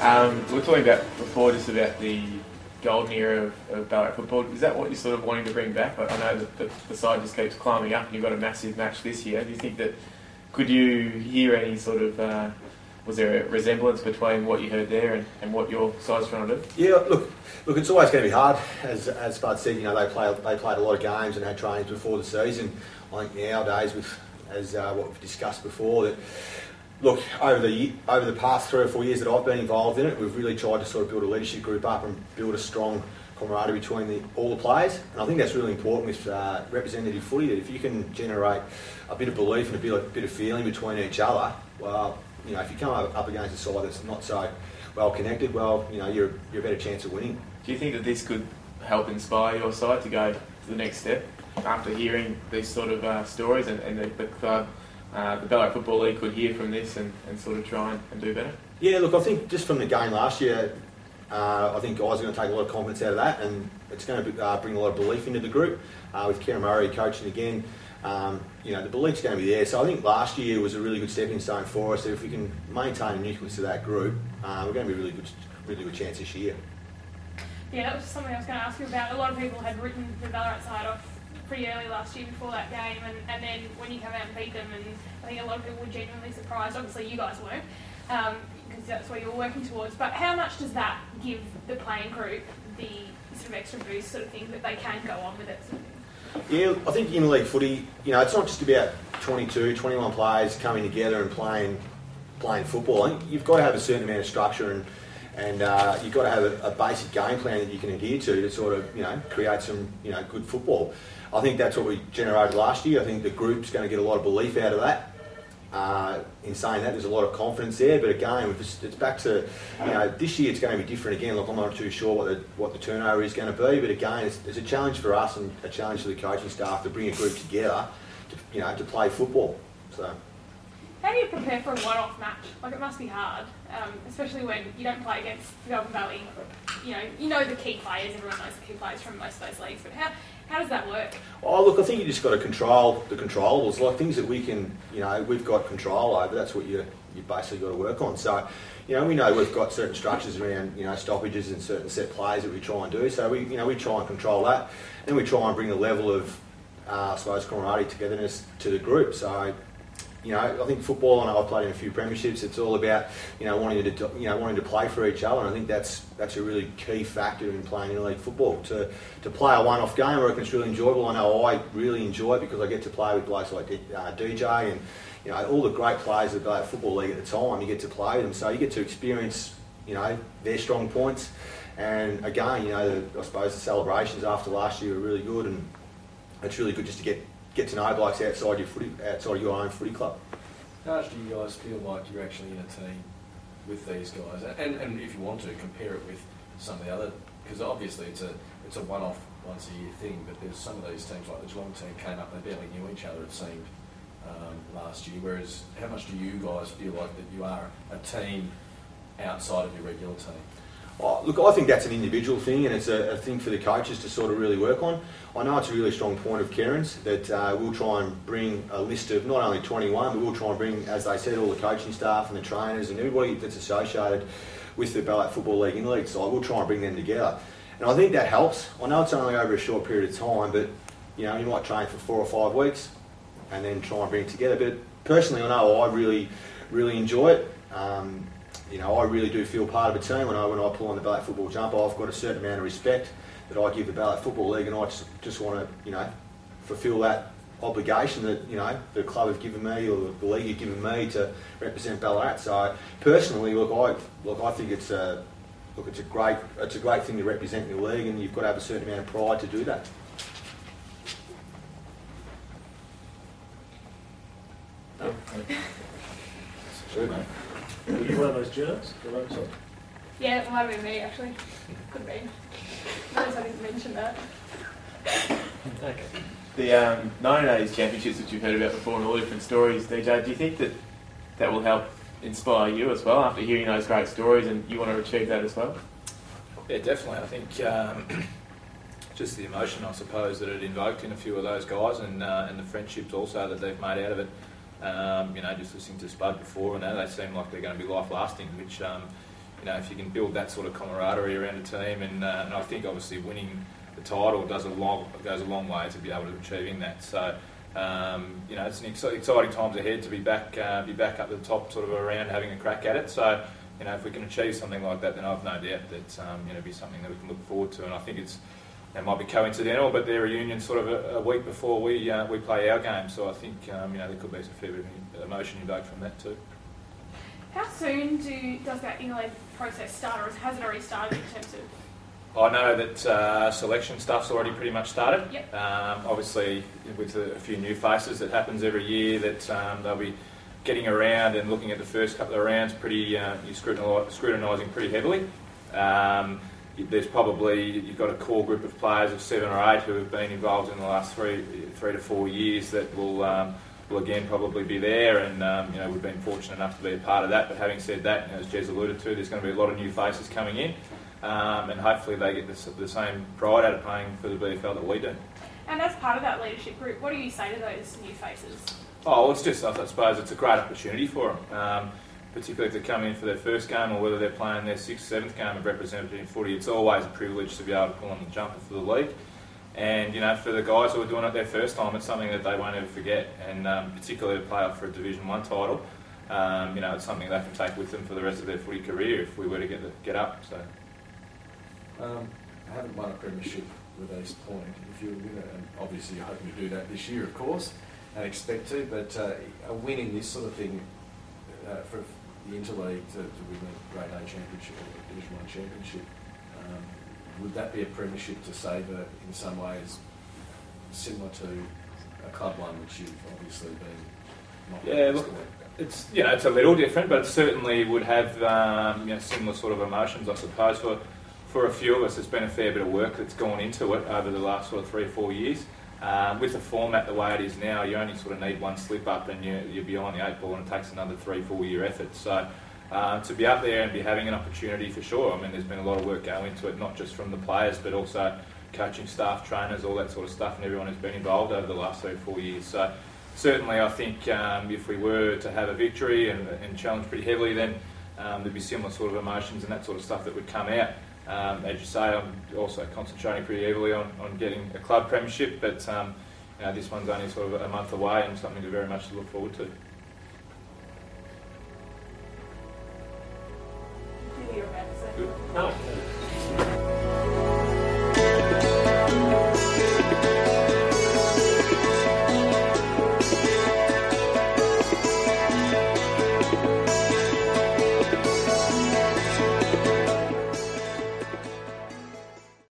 We were talking about before just about the golden era of Ballarat football. Is that what you're sort of wanting to bring back? I know that the side just keeps climbing up and you've got a massive match this year. Do you think that, could you hear any sort of, was there a resemblance between what you heard there and what your side's trying to do? Yeah, look, it's always going to be hard. As Spud said, you know, they played a lot of games and had trainings before the season. I think nowadays, as what we've discussed before, that look, over the past 3 or 4 years that I've been involved in it, we've really tried to sort of build a leadership group up and build a strong camaraderie between all the players. And I think that's really important with representative footy, that if you can generate a bit of belief and a bit of feeling between each other, well, you know, if you come up against a side that's not so well connected, well, you know, you're a better chance of winning. Do you think that this could help inspire your side to go to the next step after hearing these sort of stories, and the club, the Ballarat Football League could hear from this and sort of try and do better? Yeah, look, I think just from the game last year, I think guys are going to take a lot of confidence out of that, and it's going to bring a lot of belief into the group. With Kieran Murray coaching again, you know, the belief's going to be there. So I think last year was a really good stepping stone for us. So if we can maintain a nucleus of that group, we're going to be a really good chance this year. Yeah, that was something I was going to ask you about. A lot of people had written the Ballarat side off pretty early last year before that game, and then when you come out and beat them, and I think a lot of people were genuinely surprised. Obviously you guys weren't, because that's what you were working towards. But how much does that give the playing group the sort of extra boost sort of thing that they can go on with it? Sort of thing? Yeah, I think interleague footy, you know, it's not just about 22, 21 players coming together and playing football. I think you've got to have a certain amount of structure and you've got to have a basic game plan that you can adhere to sort of, you know, create some, you know, good football. I think that's what we generated last year. I think the group's going to get a lot of belief out of that. In saying that, there's a lot of confidence there, but again, it's back to, you know, this year it's going to be different again. Look, I'm not too sure what the turnover is going to be, but again, it's a challenge for us and a challenge for the coaching staff to bring a group together, to play football. So, how do you prepare for a one-off match? Like, it must be hard, especially when you don't play against Golden Valley. You know the key players. Everyone knows the key players from most of those leagues, but how does that work? Oh, look, I think you just got to control the controllables, like things that we can, you know, we've got control over. That's what you basically got to work on. So, you know, we know we've got certain structures around, you know, stoppages and certain set plays that we try and do. So we try and control that, and we try and bring a level of, I suppose, camaraderie, togetherness to the group. So, you know, I think football, and I've played in a few premierships, it's all about, you know, wanting to play for each other, and I think that's a really key factor in playing interleague football. To play a one-off game, I reckon it's really enjoyable. I know I really enjoy it because I get to play with blokes like DJ and, you know, all the great players of the Ballarat Football League at the time. You get to play with them, so you get to experience, you know, their strong points. And again, you know, I suppose the celebrations after last year were really good, and it's really good just to get to know blokes outside your own footy club. How much do you guys feel like you're actually in a team with these guys? And if you want to, compare it with some of the other, because obviously it's a one-off, once-a-year thing, but there's some of these teams, like the Geelong team came up, they barely knew each other, it seemed, last year, whereas how much do you guys feel like that you are a team outside of your regular team? Oh, look, I think that's an individual thing, and it's a thing for the coaches to sort of really work on. I know it's a really strong point of Kieran's that we'll try and bring a list of not only 21, but we'll try and bring, as they said, all the coaching staff and the trainers and everybody that's associated with the Ballarat Football League interleague side. We'll try and bring them together, and I think that helps. I know it's only over a short period of time, but you know, you might train for 4 or 5 weeks and then try and bring it together. But personally, I know I really, really enjoy it. You know, I really do feel part of a team. When I pull on the Ballarat football jumper, I've got a certain amount of respect that I give the Ballarat Football League, and I just want to, you know, fulfil that obligation that, you know, the club have given me or the league have given me to represent Ballarat. So personally, I think it's a great thing to represent the league, and you've got to have a certain amount of pride to do that. Sure, mate. Were you one of those journalists? Yeah, it might have been me actually. Could be. Notice I didn't mention that. Okay. The 1980s championships that you've heard about before and all the different stories, DJ, do you think that will help inspire you as well after hearing those great stories, and you want to achieve that as well? Yeah, definitely. I think just the emotion, I suppose, that it invoked in a few of those guys, and the friendships also that they've made out of it. You know, just listening to Spud before, and they seem like they're going to be life lasting, which if you can build that sort of camaraderie around a team, and I think obviously winning the title goes a long way to be able to achieving that. So it's an exciting times ahead to be back up at the top, sort of around having a crack at it. So if we can achieve something like that, then I've no doubt that it'll be something that we can look forward to. And I think it might be coincidental, but their reunion sort of a week before we play our game. So I think there could be some fair bit of emotion invoked from that too. How soon does that Interleague process start, or has it already started in terms of? I know that selection stuff's already pretty much started. Yep. Obviously, with a few new faces, that happens every year, that they'll be getting around and looking at the first couple of rounds, you're scrutinising pretty heavily. There's probably, you've got a core group of players of 7 or 8 who have been involved in the last 3 to 4 years that will again probably be there, and we've been fortunate enough to be a part of that. But having said that, as Jez alluded to, there's going to be a lot of new faces coming in, and hopefully they get the same pride out of playing for the BFL that we do. And as part of that leadership group, what do you say to those new faces? Oh, it's just, I suppose it's a great opportunity for them, particularly if they come in for their first game or whether they're playing their 6th, 7th game of representative footy. It's always a privilege to be able to pull on the jumper for the league. And, for the guys who are doing it their first time, it's something that they won't ever forget. And particularly to play up for a Division 1 title, it's something they can take with them for the rest of their footy career if we were to get up. So, I haven't won a premiership with East Point. If you're a winner, and obviously you're hoping to do that this year, of course, and expect to, but a win in this sort of thing for the Interleague to win the Grade A Championship or the Division 1 Championship, would that be a premiership to savour in some ways similar to a club one, which you've obviously been? Yeah, look, it's it's a little different, but it certainly would have similar sort of emotions, I suppose. For a few of us, there's been a fair bit of work that's gone into it over the last sort of 3 or 4 years. With the format the way it is now, you only sort of need one slip up and you're behind the 8 ball, and it takes another 3-4 year effort. So to be up there and be having an opportunity, for sure. I mean, there's been a lot of work going into it, not just from the players, but also coaching staff, trainers, all that sort of stuff, and everyone who's been involved over the last 3 or 4 years. So certainly I think if we were to have a victory and challenge pretty heavily, then there'd be similar sort of emotions and that sort of stuff that would come out. As you say, I'm also concentrating pretty heavily on getting a club premiership, but this one's only sort of a month away and something to very much look forward to.